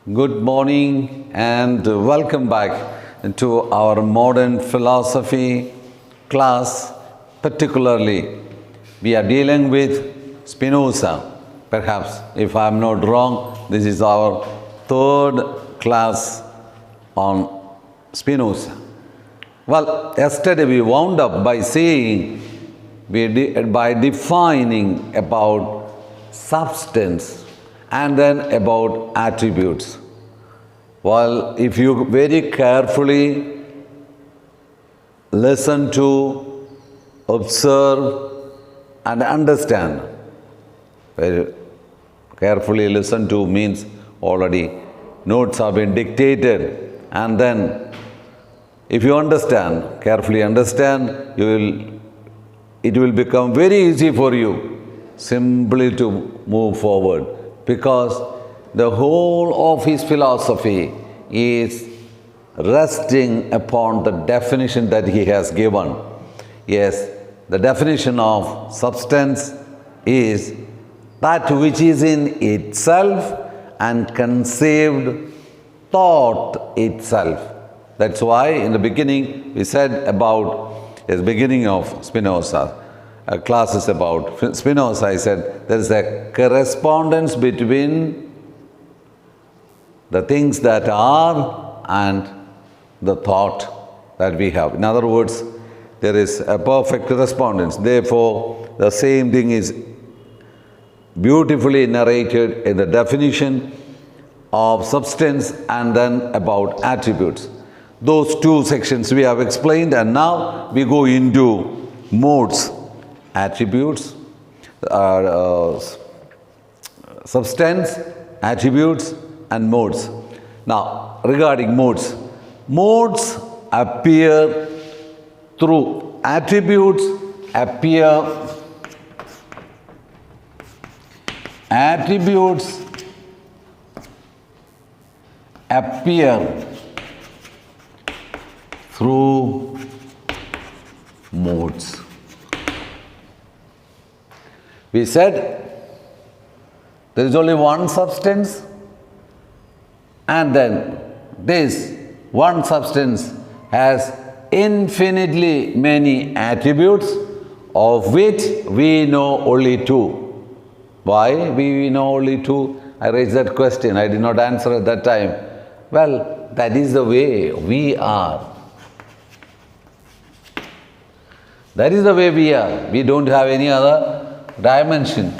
Good morning and welcome back to our modern philosophy class. Particularly, we are dealing with Spinoza. Perhaps, if I am not wrong, this is our third class on Spinoza. Well, yesterday we wound up by saying, by defining about substance and then about attributes. Well, if you very carefully listen to, observe and understand, very carefully listen to means already notes have been dictated, and then if you understand, carefully understand, it will become very easy for you simply to move forward, because the whole of his philosophy is resting upon the definition that he has given. Yes, the definition of substance is that which is in itself and conceived thought itself. That's why in the beginning we said about the beginning of Spinoza. A class is about Spinoza. I said there is a correspondence between the things that are and the thought that we have. In other words, there is a perfect correspondence. Therefore, the same thing is beautifully narrated in the definition of substance and then about attributes. Those two sections we have explained, and now we go into modes. Attributes, substance, attributes and modes. Now, regarding modes, modes appear through attributes, appear through modes. We said there is only one substance, and then this one substance has infinitely many attributes, of which we know only two. Why we know only two? I raised that question. I did not answer at that time. Well, that is the way we are. That is the way we are. We don't have any other dimensions,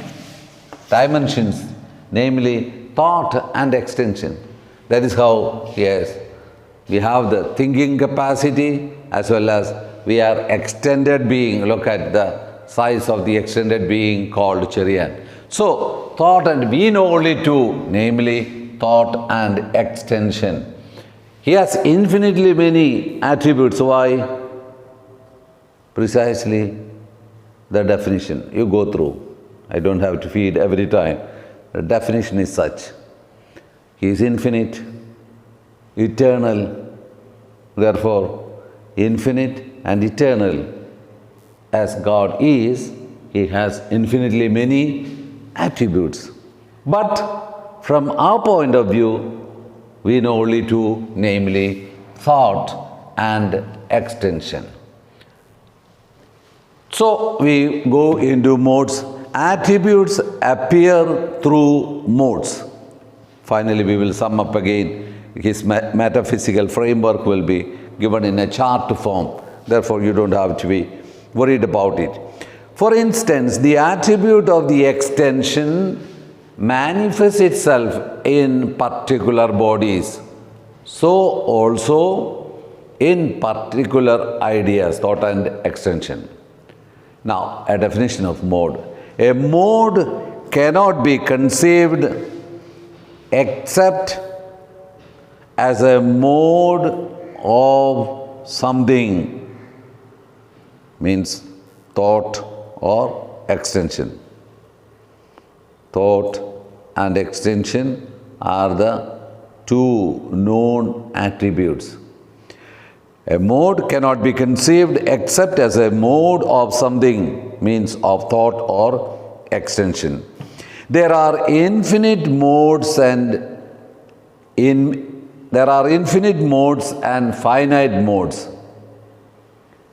namely thought and extension. That is how, yes, we have the thinking capacity as well as we are extended being. Look at the size of the extended being called Cherian. So, thought, and we know only two, namely thought and extension. He has infinitely many attributes. Why? Precisely the definition you go through. I don't have to feed every time. The definition is such. He is infinite, eternal. Therefore, infinite and eternal as God is, He has infinitely many attributes. But from our point of view, we know only two, namely thought and extension. So, we go into modes. Attributes appear through modes. Finally, we will sum up again. His metaphysical framework will be given in a chart form. Therefore, you don't have to be worried about it. For instance, the attribute of the extension manifests itself in particular bodies. So, also in particular ideas, thought and extension. Now, a definition of mode. A mode cannot be conceived except as a mode of something, means thought or extension. Thought and extension are the two known attributes. A mode cannot be conceived except as a mode of something, means of thought or extension. There are infinite modes and There are infinite modes and finite modes.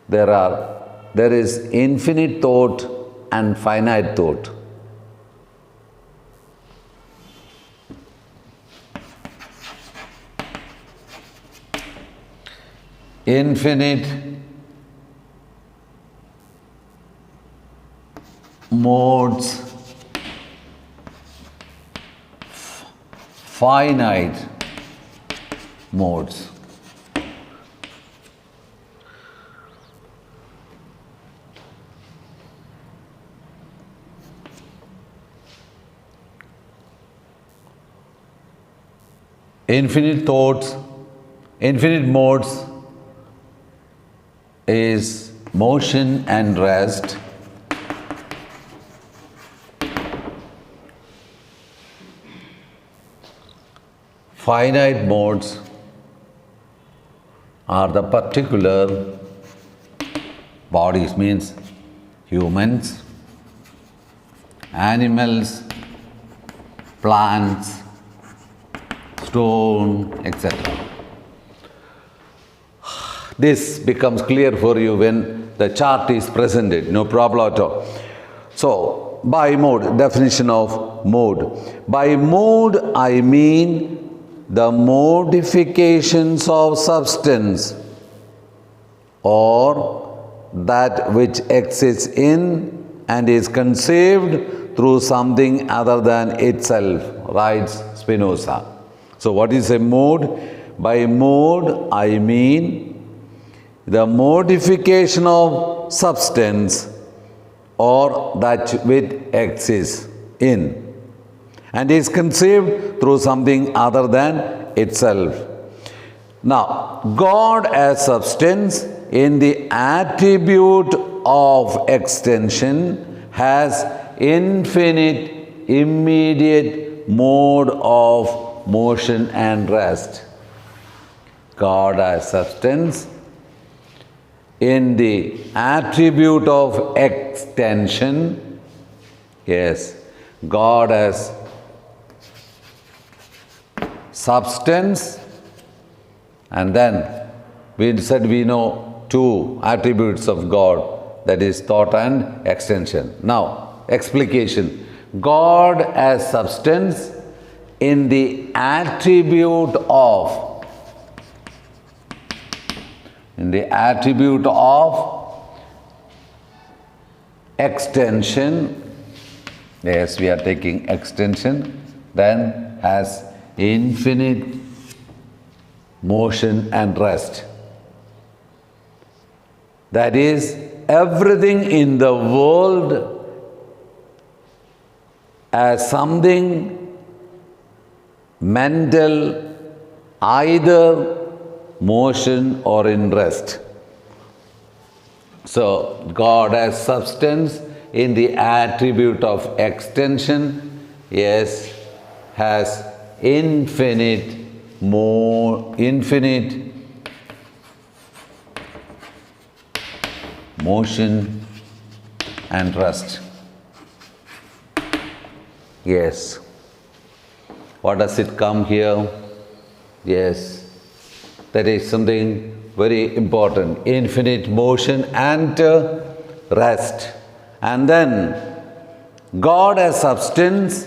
There is infinite thought and finite thought. Infinite modes, finite modes. Infinite thoughts, infinite modes is motion and rest. Finite modes are the particular bodies, means humans, animals, plants, stone, etc. This becomes clear for you when the chart is presented, no problem at all. So, by mode, definition of mode. By mode, I mean the modifications of substance or that which exists in and is conceived through something other than itself, writes Spinoza. So, what is a mode? By mode, I mean the modification of substance or that which exists in and is conceived through something other than itself. Now, God as substance in the attribute of extension has infinite, immediate mode of motion and rest. God as substance in the attribute of extension, yes, God as substance, and then we said we know two attributes of God, that is thought and extension. Now, explication. God as substance in the attribute of extension, yes, we are taking extension, then has infinite motion and rest. That is, everything in the world as something mental, either motion or in rest. So, God as substance in the attribute of extension, yes, has infinite motion and rest. Yes. What does it come here? Yes. That is something very important. Infinite motion and rest. And then God as substance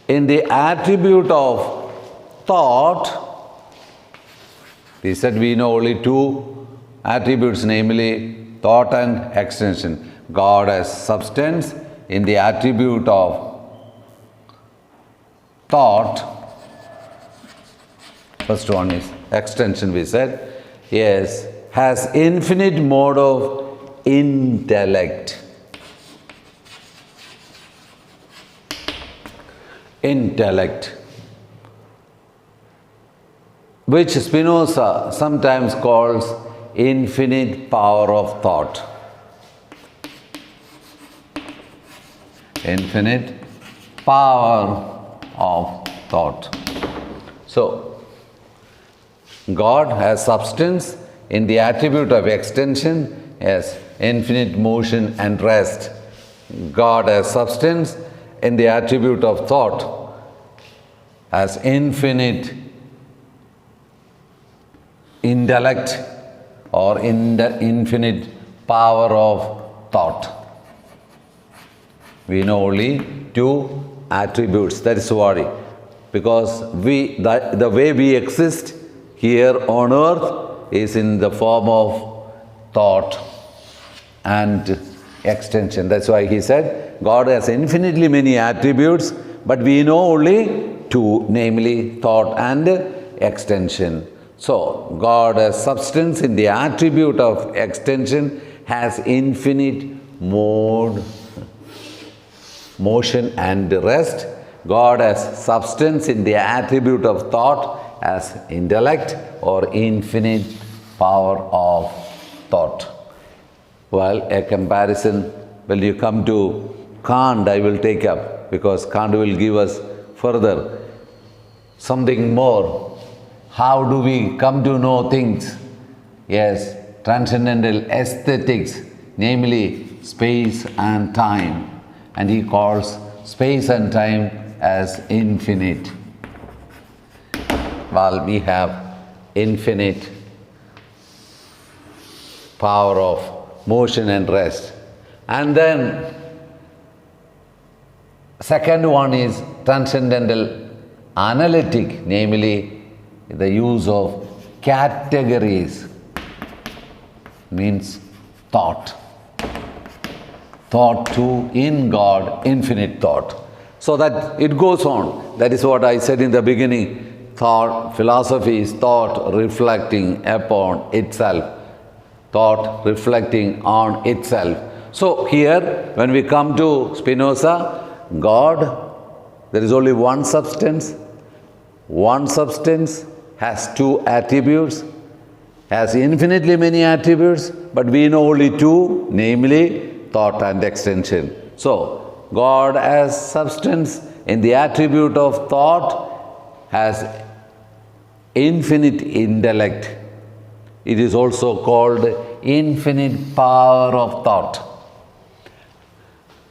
in the attribute of thought. We said we know only two attributes, namely thought and extension. God as substance in the attribute of thought. First one is extension, we said. Yes, has infinite mode of intellect. Intellect, which Spinoza sometimes calls infinite power of thought. Infinite power of thought. So, God has substance in the attribute of extension, has infinite motion and rest. God has substance in the attribute of thought, has infinite intellect or infinite power of thought. We know only two attributes. That is what because the way we exist here on earth is in the form of thought and extension. That's why he said God has infinitely many attributes, but we know only two, namely thought and extension. So God has substance in the attribute of extension, has infinite motion and rest. God has substance in the attribute of thought as intellect or infinite power of thought. Well, a comparison, when you come to Kant, I will take up, because Kant will give us further something more. How do we come to know things? Yes, transcendental aesthetics, namely space and time. And he calls space and time as infinite. While we have infinite power of motion and rest. And then second one is transcendental analytic, namely the use of categories, means thought. Thought too in God, infinite thought. So that it goes on. That is what I said in the beginning. Thought, philosophy is thought reflecting upon itself. Thought reflecting on itself. So here, when we come to Spinoza, God, there is only one substance. One substance has two attributes, has infinitely many attributes, but we know only two, namely thought and extension. So, God as substance in the attribute of thought has infinite intellect. It is also called infinite power of thought.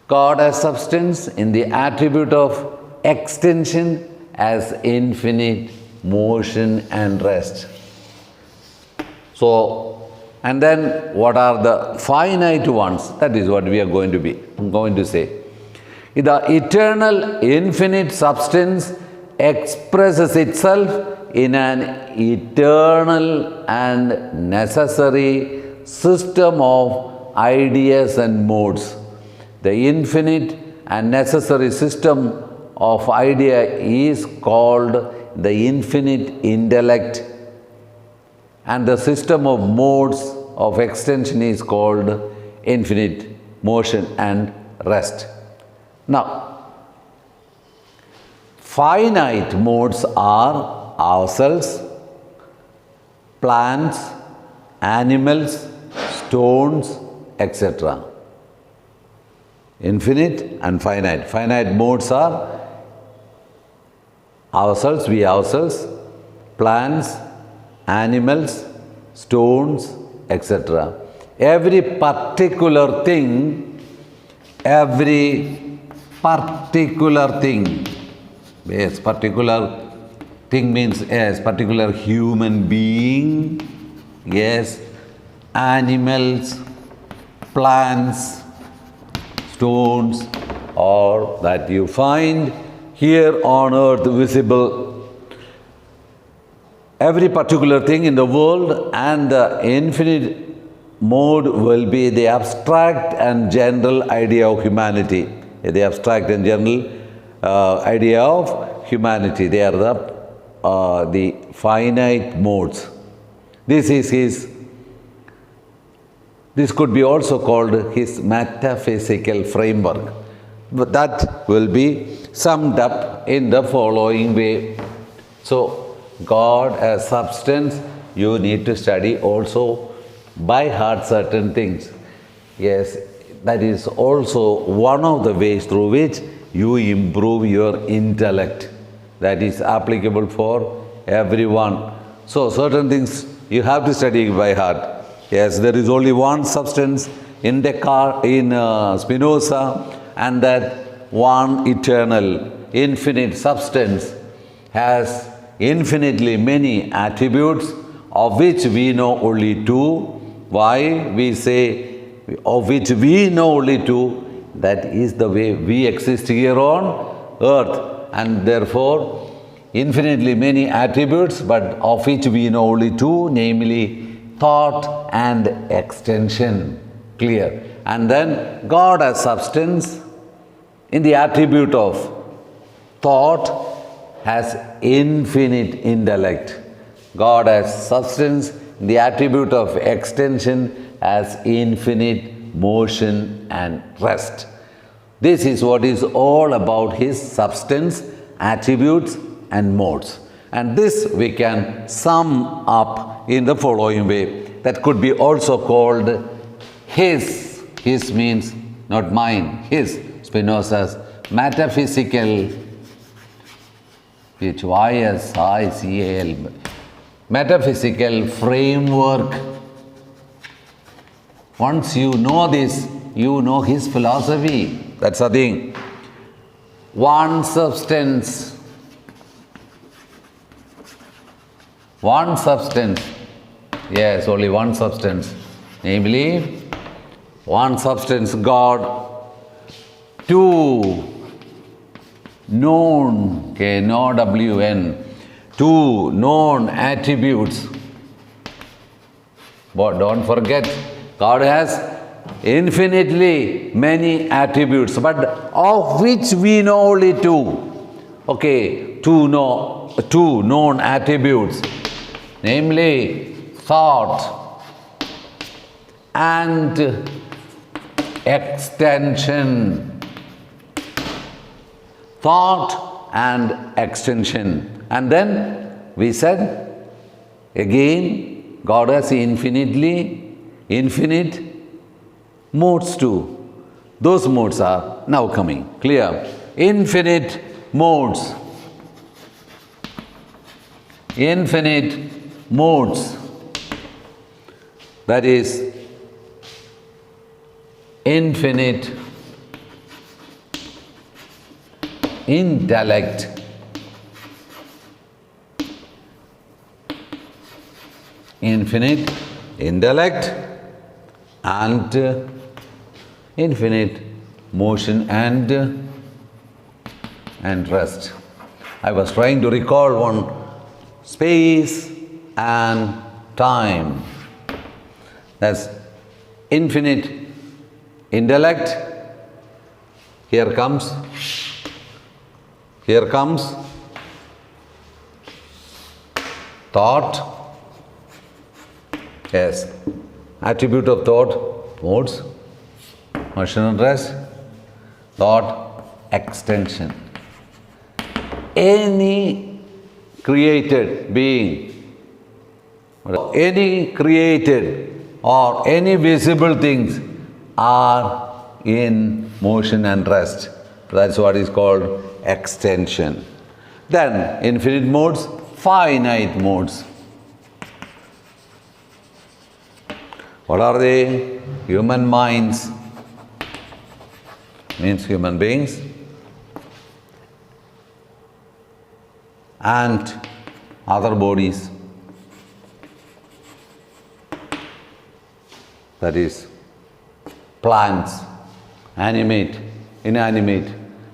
God as substance in the attribute of extension as infinite motion and rest. So, and then what are the finite ones? That is what we are going to say. The eternal infinite substance expresses itself in an eternal and necessary system of ideas and modes. The infinite and necessary system of idea is called the infinite intellect, and the system of modes of extension is called infinite motion and rest. Now, finite modes are ourselves, plants, animals, stones, etc. Infinite and finite. Finite modes are ourselves, we ourselves, plants, animals, stones, etc. Every particular thing, yes, particular thing means, yes, particular human being, yes, animals, plants, stones, or that you find here on earth visible. Every particular thing in the world and the infinite mode will be the abstract and general idea of humanity. The abstract and general idea of humanity. They are the finite modes. This could be also called his metaphysical framework. But that will be summed up in the following way. So, God as substance, you need to study also by heart certain things. Yes, that is also one of the ways through which you improve your intellect. That is applicable for everyone. So, certain things you have to study by heart. Yes, there is only one substance in Spinoza, and that one eternal, infinite substance has infinitely many attributes, of which we know only two. Why we say of which we know only two? That is the way we exist here on earth, and therefore infinitely many attributes, but of which we know only two, namely thought and extension. Clear? And then God as substance in the attribute of thought has infinite intellect. God as substance in the attribute of extension has infinite motion and rest. This is what is all about his substance, attributes and modes. And this we can sum up in the following way. That could be also called his. His means not mine, his. Spinoza's metaphysical, H-Y-S-I-C-A-L, metaphysical framework. Once you know this, you know his philosophy. That's the thing. One substance. One substance. Yes, only one substance. Namely, one substance, God. Two known, K-N-O-W-N, two known attributes. But don't forget, God has infinitely many attributes, but of which we know only two. Okay, two known attributes, namely thought and extension. Thought and extension. And then we said again, God has infinite modes too. Those modes are now coming. Clear? Infinite modes. Infinite modes. That is infinite intellect, infinite intellect and infinite motion and rest. I was trying to recall one space and time. That's infinite intellect. Here comes thought. Yes, attribute of thought, modes, motion and rest, thought, extension. Any created being, any created or any visible things are in motion and rest. That's what is called extension. Then infinite modes, finite modes. What are they? Human minds, means human beings, and other bodies. That is plants, animate, inanimate,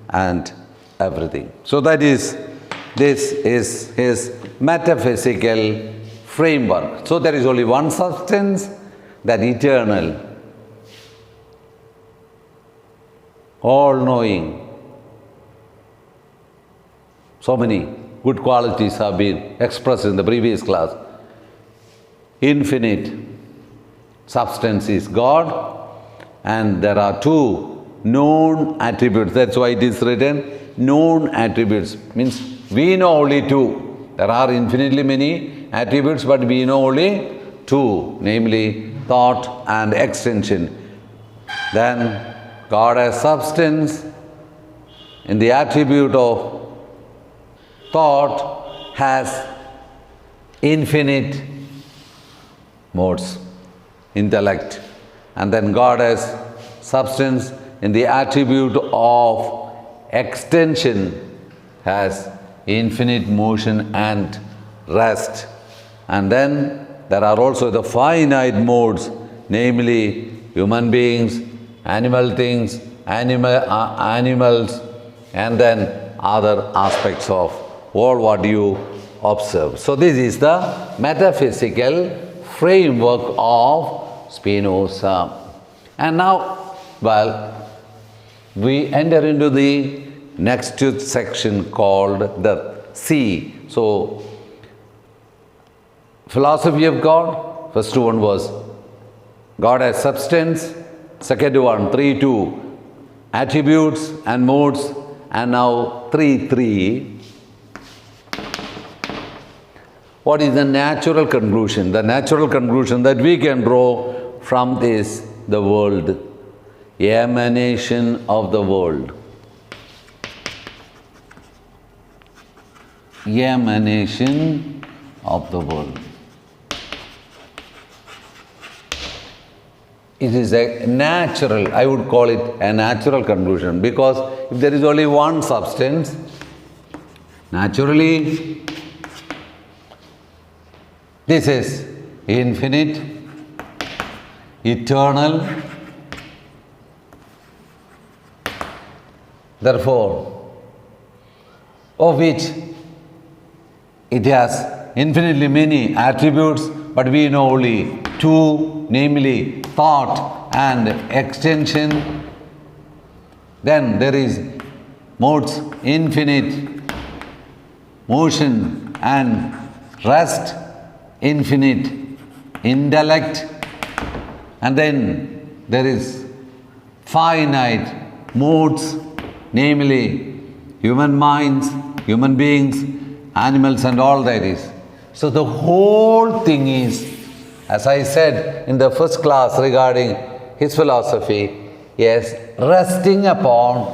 and everything. So this is his metaphysical framework. So there is only one substance, that eternal, all-knowing. So many good qualities have been expressed in the previous class. Infinite substance is God, and there are two known attributes. That's why it is written known attributes. Means we know only two. There are infinitely many attributes, but we know only two, namely thought and extension. Then God as substance in the attribute of thought has infinite modes, intellect. And then God as substance in the attribute of extension has infinite motion and rest. And then there are also the finite modes, namely human beings, animal things, animals, and then other aspects of all what you observe. So this is the metaphysical framework of Spinoza. And now, well, we enter into the next section called the C. So, philosophy of God, first one was God as substance, second one, 3:2, attributes and modes, and now 3:3. What is the natural conclusion? The natural conclusion that we can draw from this, the world, emanation of the world. Emanation of the world. It is a natural, I would call it a natural conclusion, because if there is only one substance, naturally this is infinite, eternal, therefore, of which it has infinitely many attributes, but we know only two, namely thought and extension. Then there is modes, infinite, motion and rest, infinite, intellect, and then there is finite modes, namely human minds, human beings, animals, and all that is. So the whole thing is, as I said in the first class regarding his philosophy, is resting upon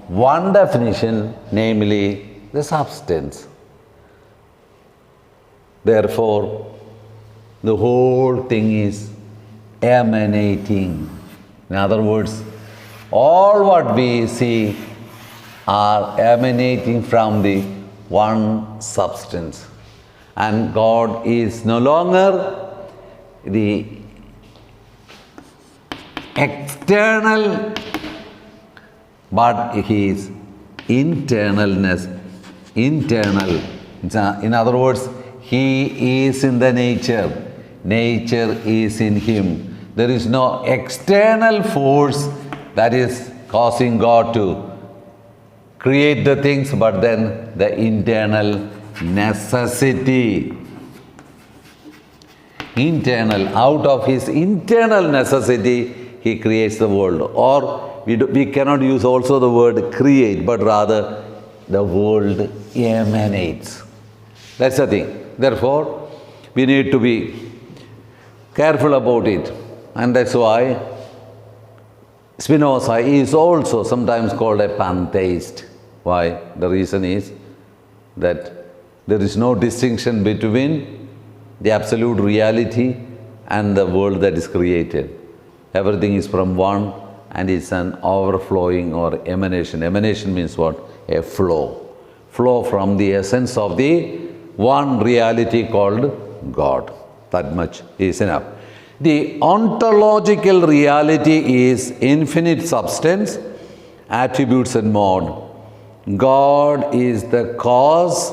one definition, namely the substance. Therefore, the whole thing is emanating. In other words, all what we see are emanating from the one substance. And God is no longer the external, but He is internalness, internal. In other words, He is in the nature, nature is in Him. There is no external force that is causing God to create the things, but then the internal necessity. Internal, out of His internal necessity, He creates the world. Or we cannot use also the word create, but rather the world emanates. That's the thing. Therefore, we need to be careful about it. And that's why Spinoza is also sometimes called a pantheist. Why? The reason is that there is no distinction between the absolute reality and the world that is created. Everything is from one, and it's an overflowing or emanation. Emanation means what? A flow. Flow from the essence of the one reality called God. That much is enough. The ontological reality is infinite substance, attributes and mode. God is the cause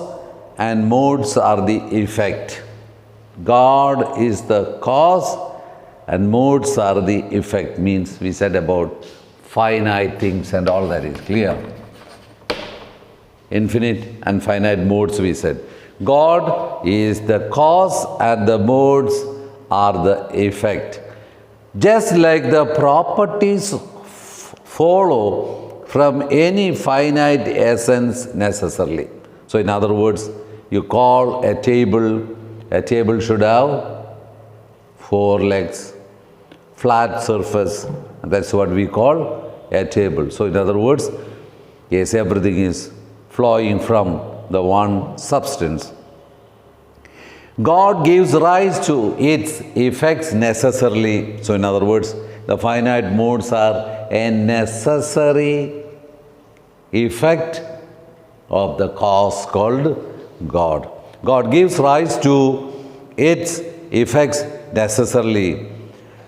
and modes are the effect. God is the cause and modes are the effect. Means we said about finite things and all that is clear. Infinite and finite modes we said. God is the cause and the modes are the effect. Just like the properties follow from any finite essence necessarily. So in other words, you call a table should have 4 legs, flat surface, and that's what we call a table. So in other words, yes, everything is flowing from the one substance. God gives rise to its effects necessarily. So in other words, the finite modes are a necessary effect of the cause called God. God gives rise to its effects necessarily.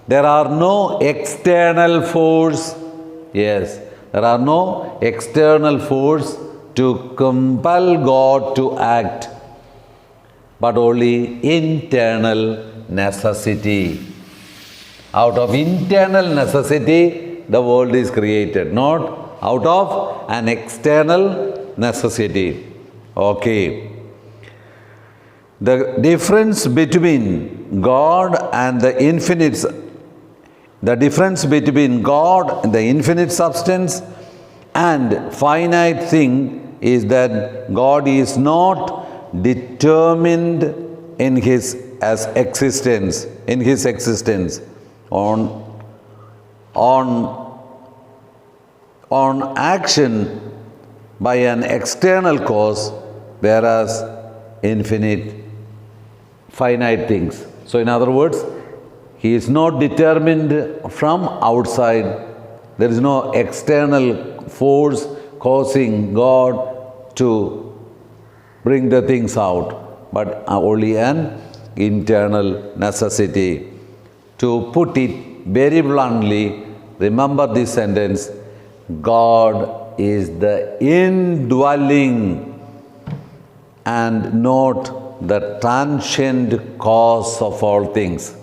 There are no external force. Yes, there are no external force to compel God to act, but only internal necessity. Out of internal necessity, the world is created, not out of an external necessity. Okay. The difference between God and the infinite, the difference between God and the infinite substance and finite thing is that God is not determined in his existence on action by an external cause, whereas infinite finite things. So in other words, he is not determined from outside. There is no external force causing God to bring the things out, but only an internal necessity. To put it very bluntly, remember this sentence: God is the indwelling and not the transient cause of all things.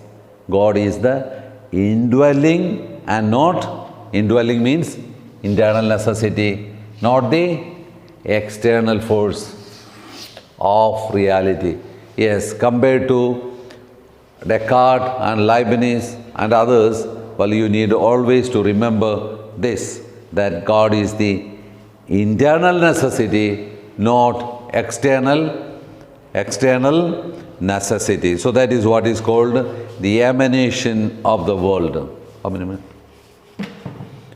God is the indwelling and not, indwelling means internal necessity, not the external force of reality. Yes, compared to Descartes and Leibniz and others, well, you need always to remember this, that God is the internal necessity, not external necessity. So that is what is called the emanation of the world. How many minutes?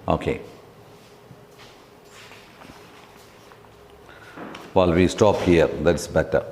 Okay. Well, we stop here. That's better.